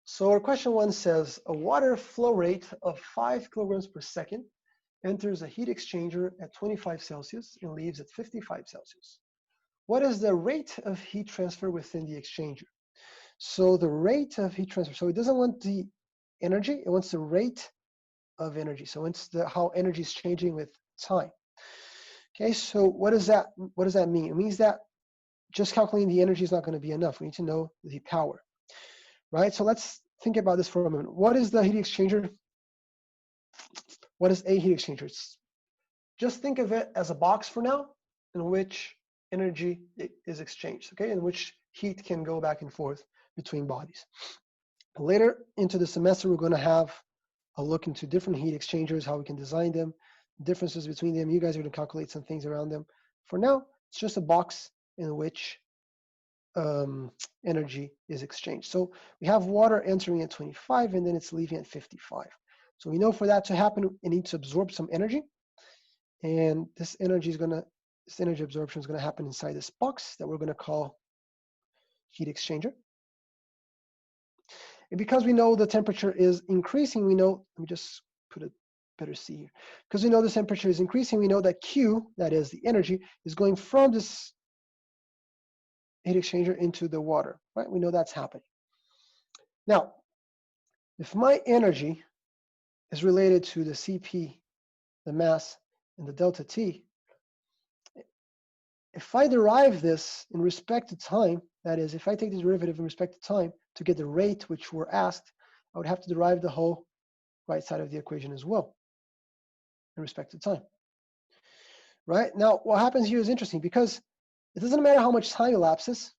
So our question 1 says, a water flow rate of 5 kilograms per second enters a heat exchanger at 25 Celsius and leaves at 55 Celsius. What is the rate of heat transfer within the exchanger? So the rate of heat transfer, so it doesn't want the energy, it wants the rate of energy. So it's how energy is changing with time. Okay, so what does that mean? It means that just calculating the energy is not going to be enough. We need to know the power, right? So let's think about this for a moment. What is the heat exchanger? What is a heat exchanger? Just think of it as a box for now in which energy is exchanged, okay, in which heat can go back and forth between bodies. Later into the semester, we're going to have a look into different heat exchangers, how we can design them, differences between them. You guys are going to calculate some things around them. For now, it's just a box in which energy is exchanged. So we have water entering at 25 and then it's leaving at 55. So we know for that to happen, it needs to absorb some energy. And this energy absorption is going to happen inside this box that we're going to call heat exchanger. And because we know the temperature is increasing, we know, let me just put a better C here. Because we know the temperature is increasing, we know that Q, that is the energy, is going from this heat exchanger into the water, right? We know that's happening. Now, if my energy is related to the Cp, the mass, and the delta T, if I derive this in respect to time, that is, if I take the derivative in respect to time to get the rate which we're asked, I would have to derive the whole right side of the equation as well in respect to time. Right? Now, what happens here is interesting because it doesn't matter how much time elapses,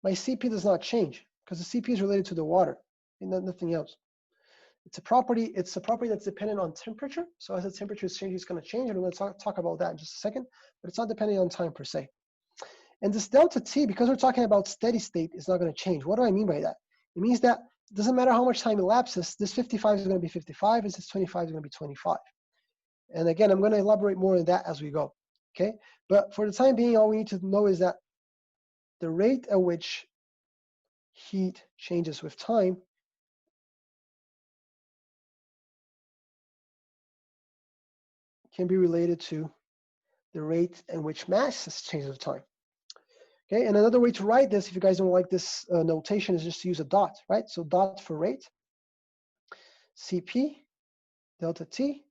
my Cp does not change because the Cp is related to the water and nothing else. It's a property that's dependent on temperature. So as the temperature is changing, it's going to change, and we're going to talk about that in just a second, but it's not depending on time per se. And this delta T, because we're talking about steady state, is not going to change. What do I mean by that? It means that it doesn't matter how much time elapses, this 55 is going to be 55, and this 25 is going to be 25. And again, I'm going to elaborate more on that as we go, okay? But for the time being, all we need to know is that the rate at which heat changes with time can be related to the rate at which mass has changed with time. Okay, and another way to write this, if you guys don't like this notation, is just to use a dot, right? So dot for rate, Cp, delta T,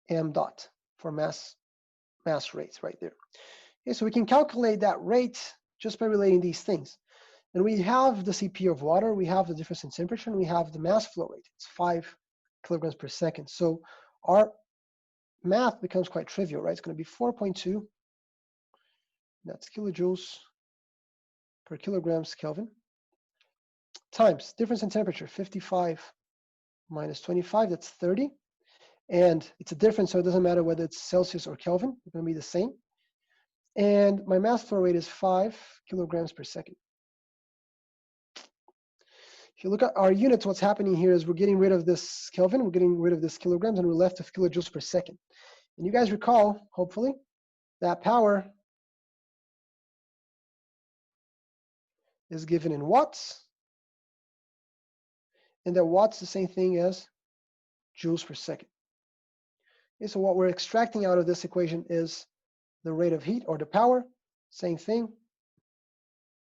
m dot for mass rates right there. Okay, so we can calculate that rate just by relating these things. And we have the Cp of water, we have the difference in temperature, and we have the mass flow rate. It's 5 kilograms per second. So our math becomes quite trivial, right? It's going to be 4.2, that's kilojoules per kilograms Kelvin, times difference in temperature, 55 minus 25, that's 30. And it's a difference, so it doesn't matter whether it's Celsius or Kelvin, it's going to be the same. And my mass flow rate is 5 kilograms per second. If you look at our units, what's happening here is we're getting rid of this Kelvin, we're getting rid of this kilograms, and we're left with kilojoules per second. And you guys recall, hopefully, that power is given in watts, and that watts is the same thing as joules per second. Okay, so what we're extracting out of this equation is the rate of heat, or the power, same thing,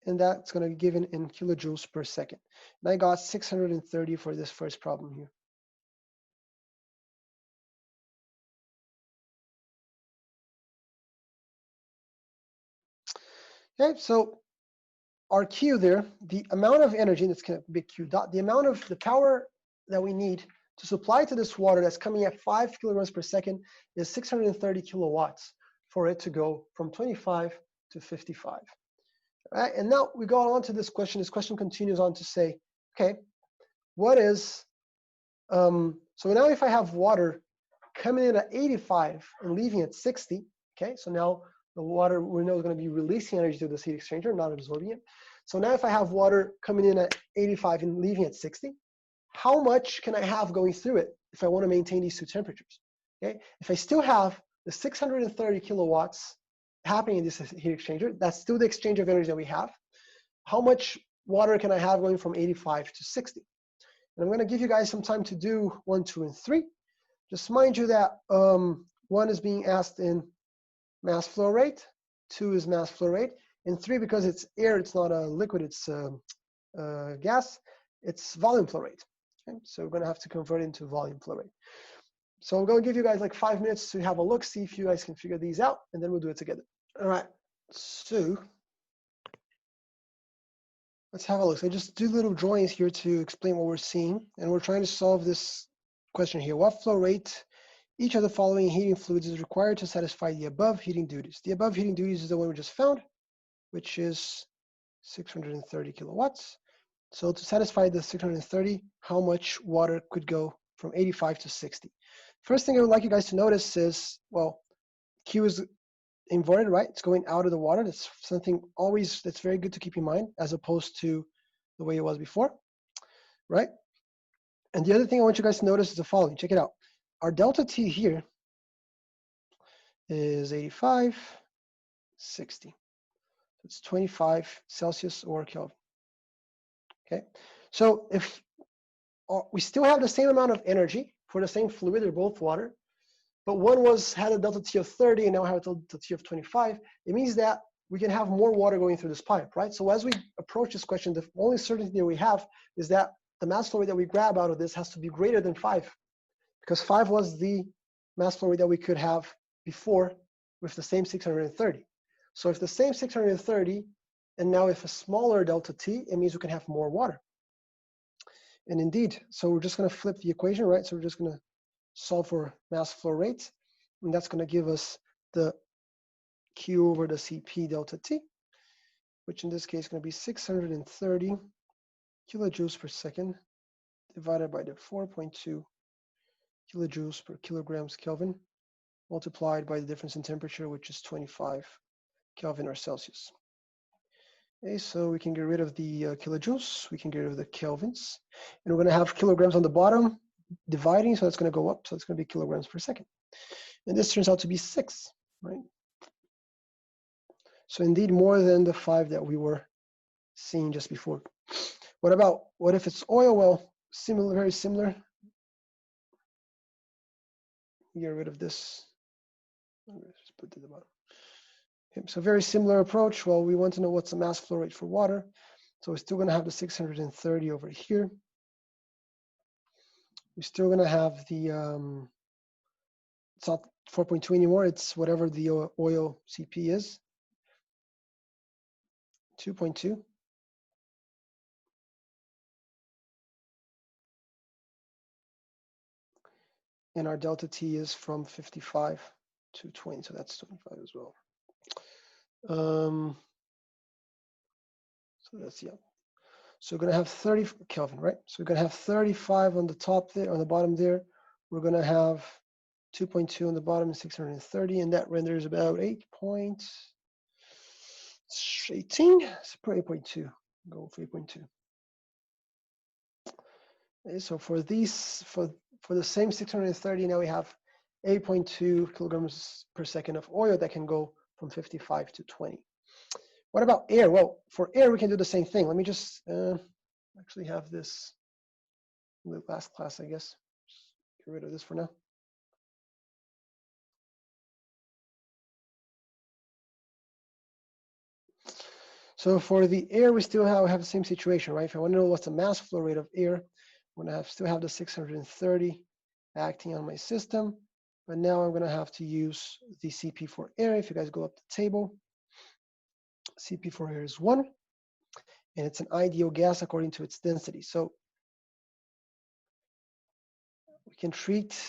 and that's going to be given in kilojoules per second. And I got 630 for this first problem here. Okay, so our Q there, the amount of energy, that's going to be Q dot, the amount of the power that we need to supply to this water that's coming at 5 kilograms per second is 630 kilowatts for it to go from 25 to 55. All right, and now we go on to this question. This question continues on to say, okay, what is, so now if I have water coming in at 85 and leaving at 60, okay, so now the water we know is going to be releasing energy to this heat exchanger, not absorbing it. So now if I have water coming in at 85 and leaving at 60, how much can I have going through it if I want to maintain these two temperatures? Okay, if I still have the 630 kilowatts happening in this heat exchanger, that's still the exchange of energy that we have. How much water can I have going from 85 to 60? And I'm going to give you guys some time to do 1, 2, and 3. Just mind you that 1 is being asked in mass flow rate, 2 is mass flow rate, and 3, because it's air, it's not a liquid, it's gas, it's volume flow rate. Okay? So we're going to have to convert it into volume flow rate. So I'm going to give you guys like 5 minutes to have a look, see if you guys can figure these out, and then we'll do it together. All right, so let's have a look. So I just do little drawings here to explain what we're seeing, and we're trying to solve this question here. What flow rate each of the following heating fluids is required to satisfy the above heating duties? The above heating duties is the one we just found, which is 630 kilowatts. So to satisfy the 630, how much water could go from 85 to 60? First thing I would like you guys to notice is, well, Q is inverted, right? It's going out of the water. That's something always that's very good to keep in mind, as opposed to the way it was before, right? And the other thing I want you guys to notice is the following. Check it out. Our delta T here is 85, 60. It's 25 Celsius or Kelvin. Okay, so if we still have the same amount of energy for the same fluid, they're both water, but one had a delta T of 30 and now have a delta T of 25, it means that we can have more water going through this pipe, right? So as we approach this question, the only certainty that we have is that the mass flow rate that we grab out of this has to be greater than 5, because 5 was the mass flow rate that we could have before with the same 630. So if the same 630, and now if a smaller delta T, it means we can have more water. And indeed, so we're just going to flip the equation, right? So we're just going to solve for mass flow rate, and that's going to give us the Q over the Cp delta T, which in this case is going to be 630 kilojoules per second divided by the 4.2 kilojoules per kilograms Kelvin multiplied by the difference in temperature, which is 25 Kelvin or Celsius. Okay, so we can get rid of the kilojoules, we can get rid of the kelvins, and we're going to have kilograms on the bottom dividing, so it's going to go up, so it's going to be kilograms per second. And this turns out to be 6, right? So indeed more than the 5 that we were seeing just before. What if it's oil? Well, similar, very similar. Get rid of this. Just put it to the bottom. Okay, so very similar approach. Well, we want to know what's the mass flow rate for water. So we're still going to have the 630 over here. We're still going to have the, it's not 4.2 anymore. It's whatever the oil CP is, 2.2. And our delta T is from 55 to 20, so that's 25 as well. So that's, yeah. So we're going to have 30 Kelvin, right? So we're going to have 35 on the top there, on the bottom there. We're going to have 2.2 on the bottom and 630, and that renders about 8.18. It's probably 8.2. Go for 8.2. Okay, so for these, for the same 630, now we have 8.2 kilograms per second of oil that can go from 55 to 20. What about air? Well, for air, we can do the same thing. Let me just actually have this in the last class, I guess. Just get rid of this for now. So for the air, we still have the same situation, right? If I want to know what's the mass flow rate of air, I'm going to still have the 630 acting on my system. But now I'm going to have to use the Cp for air. If you guys go up the table, Cp for air is 1, and it's an ideal gas according to its density. So we can treat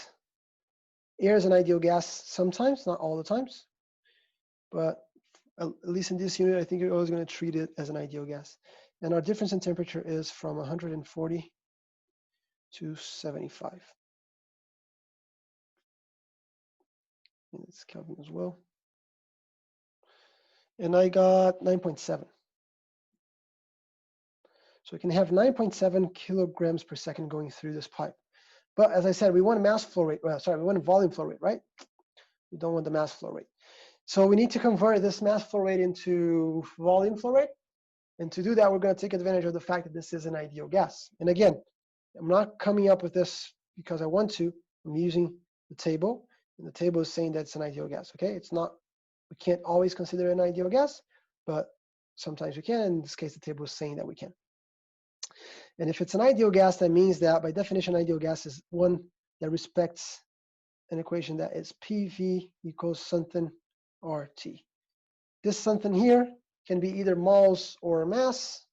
air as an ideal gas sometimes, not all the times, but at least in this unit, I think you're always going to treat it as an ideal gas. And our difference in temperature is from 140 to 75. And it's Kelvin as well. And I got 9.7. So we can have 9.7 kilograms per second going through this pipe. But as I said, we want mass flow rate, we want volume flow rate, right? We don't want the mass flow rate. So we need to convert this mass flow rate into volume flow rate. And to do that, we're going to take advantage of the fact that this is an ideal gas. And again, I'm not coming up with this because I want to. I'm using the table, and the table is saying that it's an ideal gas. Okay, it's not. We can't always consider an ideal gas, but sometimes we can. In this case, the table is saying that we can. And if it's an ideal gas, that means that by definition, ideal gas is one that respects an equation that is PV equals something RT. This something here can be either moles or mass.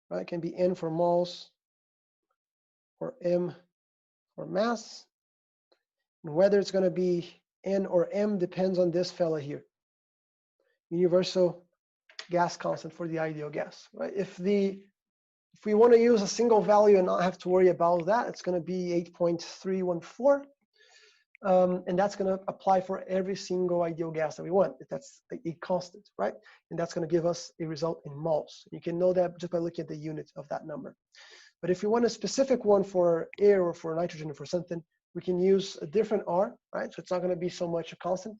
Right? It can be N for moles or M for mass. And whether it's going to be N or M depends on this fella here. Universal gas constant for the ideal gas. Right? If we want to use a single value and not have to worry about that, it's going to be 8.314. And that's going to apply for every single ideal gas that we want. That's a constant, right? And that's going to give us a result in moles. You can know that just by looking at the unit of that number. But if you want a specific one for air or for nitrogen or for something, we can use a different R, right? So it's not going to be so much a constant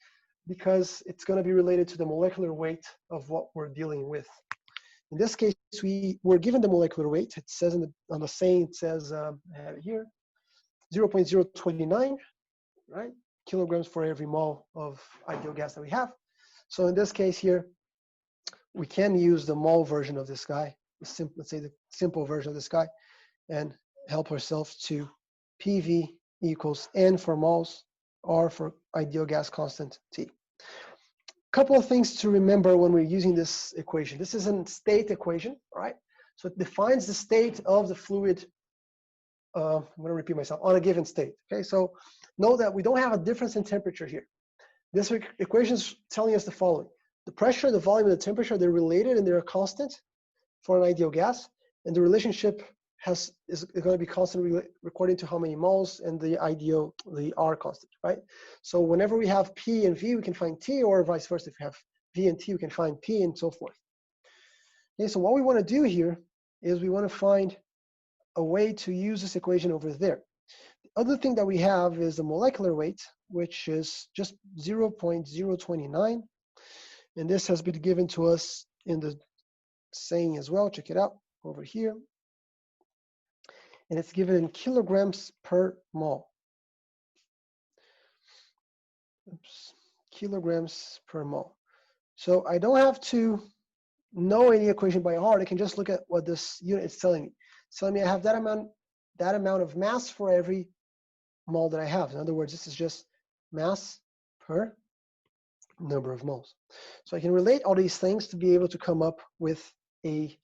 because it's going to be related to the molecular weight of what we're dealing with. In this case, we were given the molecular weight. It says on the saying, it says, I have it here, 0.029. Right? Kilograms for every mole of ideal gas that we have. So in this case here, we can use the mole version of this guy, let's say the simple version of this guy, and help ourselves to PV equals N for moles, R for ideal gas constant T. Couple of things to remember when we're using this equation. This is a state equation, right? So it defines the state of the fluid. I'm going to repeat myself, on a given state. Okay, so know that we don't have a difference in temperature here. This equation is telling us the following. The pressure, the volume, and the temperature, they're related and they're a constant for an ideal gas. And the relationship is going to be constant according to how many moles and the R constant, right? So whenever we have P and V, we can find T, or vice versa. If we have V and T, we can find P and so forth. Okay, so what we want to do here is we want to find a way to use this equation over there. The other thing that we have is the molecular weight, which is just 0.029. And this has been given to us in the saying as well. Check it out over here. And it's given in kilograms per mole. Oops. Kilograms per mole. So I don't have to know any equation by heart. I can just look at what this unit is telling me. It's telling me I have that amount of mass for every mole that I have. In other words, this is just mass per number of moles. So I can relate all these things to be able to come up with a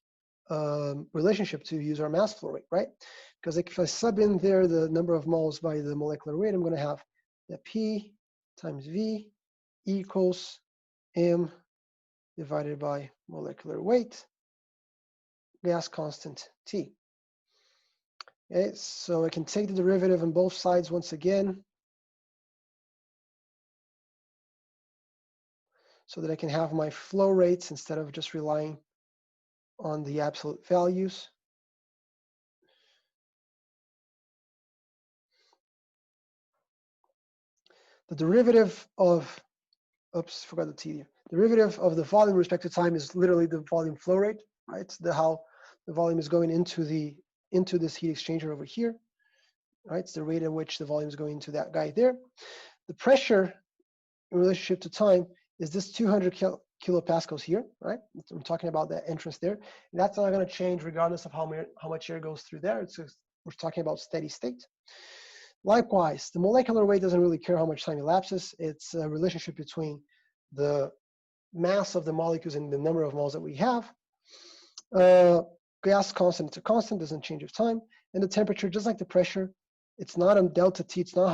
relationship to use our mass flow rate, right? Because if I sub in there the number of moles by the molecular weight, I'm going to have that P times V equals M divided by molecular weight, gas constant T. Okay, so I can take the derivative on both sides once again, so that I can have my flow rates instead of just relying on the absolute values. The derivative of, oops, forgot the T here. Derivative of the volume with respect to time is literally the volume flow rate, right? It's how the volume is going into this heat exchanger over here, right? It's the rate at which the volume is going into that guy there. The pressure in relationship to time is this 200 kilopascals here, right? I'm talking about that entrance there. And that's not going to change regardless of how much air goes through there. We're talking about steady state. Likewise, the molecular weight doesn't really care how much time elapses. It's a relationship between the mass of the molecules and the number of moles that we have. Gas constant, it's a constant, doesn't change with time. And the temperature, just like the pressure, it's not a delta T, it's not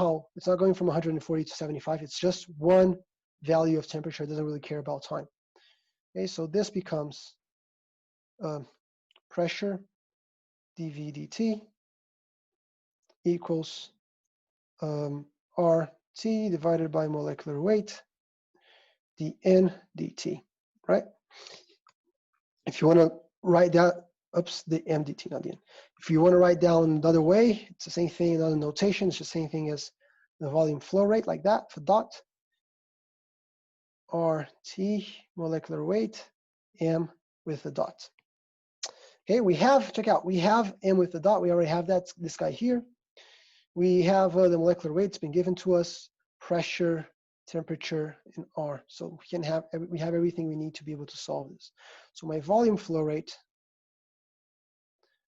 going from 140 to 75, it's just one value of temperature, it doesn't really care about time. Okay, so this becomes pressure dV dt equals RT divided by molecular weight dN dt, right? If you want to write that, oops, the MDT, not the N. If you want to write down the other way, it's the same thing, another notation, it's the same thing as the volume flow rate, like that, for dot. RT molecular weight, M with the dot. Okay, we have, check out, we have M with the dot. We already have that, this guy here. We have the molecular weight, it's been given to us, pressure, temperature, and R. So we have everything we need to be able to solve this. So my volume flow rate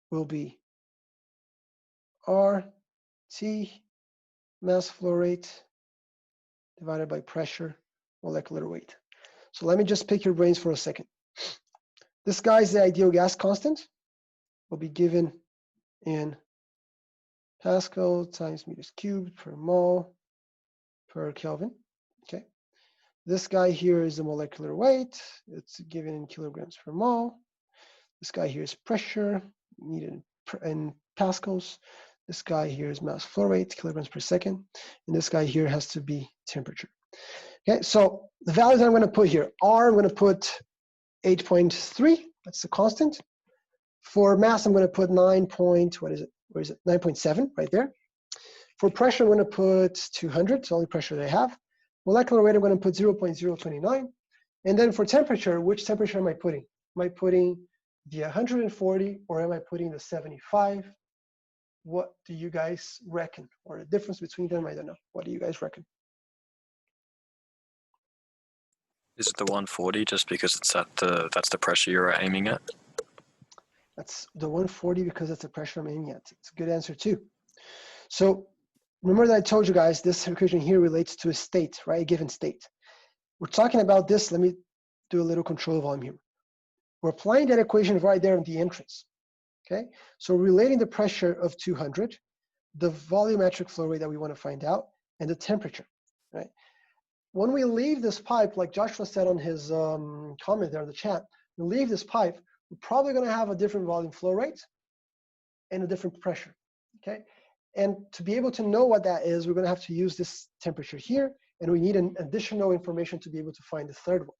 will be RT mass flow rate divided by pressure, molecular weight. So let me just pick your brains for a second. This guy's the ideal gas constant, will be given in Pascal times meters cubed per mole per Kelvin. Okay. This guy here is the molecular weight. It's given in kilograms per mole. This guy here is pressure needed in pascals. This guy here is mass flow rate, kilograms per second. And this guy here has to be temperature. Okay, so the values I'm going to put here are, I'm going to put 8.3, that's the constant. For mass, I'm going to put 9.7 right there. For pressure, I'm going to put 200, it's the only pressure that I have. Molecular weight, I'm going to put 0.029. And then for temperature, which temperature am I putting? Am I putting the 140 or am I putting the 75? What do you guys reckon? Or the difference between them, I don't know. What do you guys reckon? Is it the 140 just because it's that's the pressure you're aiming at? That's the 140 because that's the pressure I'm aiming at. It's a good answer too. So remember that I told you guys this equation here relates to a state, right? A given state. We're talking about this. Let me do a little control volume here. We're applying that equation right there in the entrance. Okay, so relating the pressure of 200, the volumetric flow rate that we want to find out, and the temperature, right? When we leave this pipe, like Joshua said on his comment there in the chat, we leave this pipe, we're probably going to have a different volume flow rate and a different pressure, okay? And to be able to know what that is, we're going to have to use this temperature here, and we need an additional information to be able to find the third one.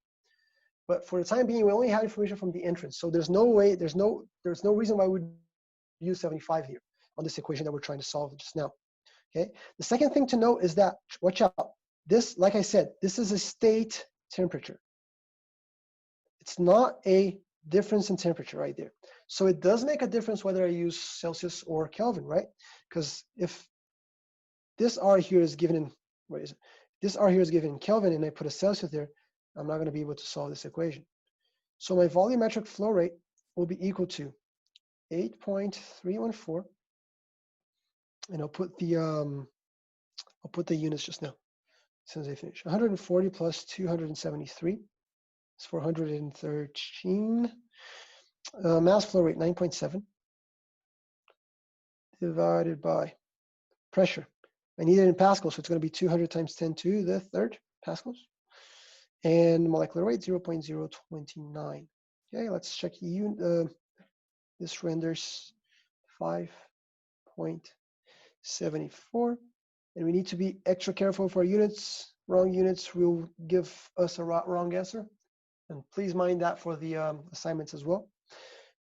But for the time being, we only have information from the entrance, so there's no way, there's no reason why we would use 75 here on this equation that we're trying to solve just now. Okay. The second thing to note is that, watch out. This, like I said, this is a state temperature. It's not a difference in temperature right there. So it does make a difference whether I use Celsius or Kelvin, right? Because if this R here is given in, what is it? This R here is given in Kelvin and I put a Celsius there, I'm not going to be able to solve this equation. So my volumetric flow rate will be equal to 8.314, and I'll put the units just now as soon as I finish. 140 plus 273 is 413. Mass flow rate 9.7 divided by pressure. I need it in pascals, so it's going to be 200 times 10 to the third pascals. And molecular weight 0.029. Okay, let's check this renders 5.74. And we need to be extra careful for units. Wrong units will give us a wrong answer. And please mind that for the assignments as well.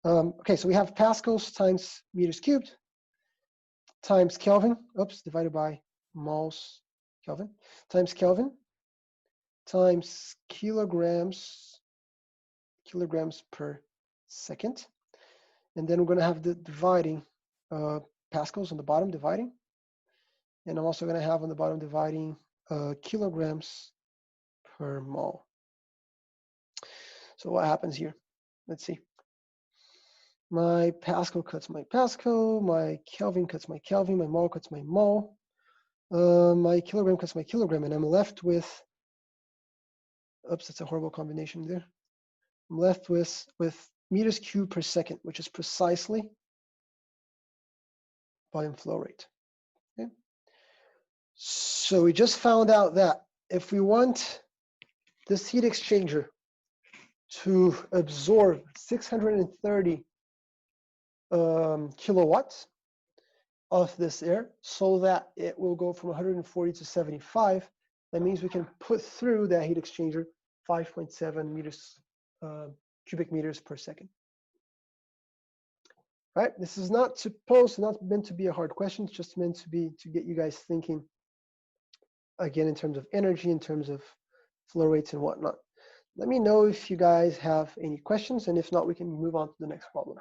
Okay, so we have pascals times meters cubed times Kelvin, divided by moles Kelvin, times Kelvin, times kilograms per second. And then we're going to have the dividing pascals on the bottom dividing. And I'm also going to have on the bottom dividing kilograms per mole. So what happens here? Let's see. My Pascal cuts my Pascal, my Kelvin cuts my Kelvin, my mole cuts my mole, my kilogram cuts my kilogram, and I'm left with, that's a horrible combination there. I'm left with meters cubed per second, which is precisely volume flow rate. Okay? So we just found out that if we want this heat exchanger to absorb 630 kilowatts of this air so that it will go from 140 to 75, that means we can put through that heat exchanger 5.7 meters, cubic meters per second. Right? This is not meant to be a hard question. It's just meant to get you guys thinking again in terms of energy, in terms of flow rates and whatnot. Let me know if you guys have any questions, and if not, we can move on to the next problem.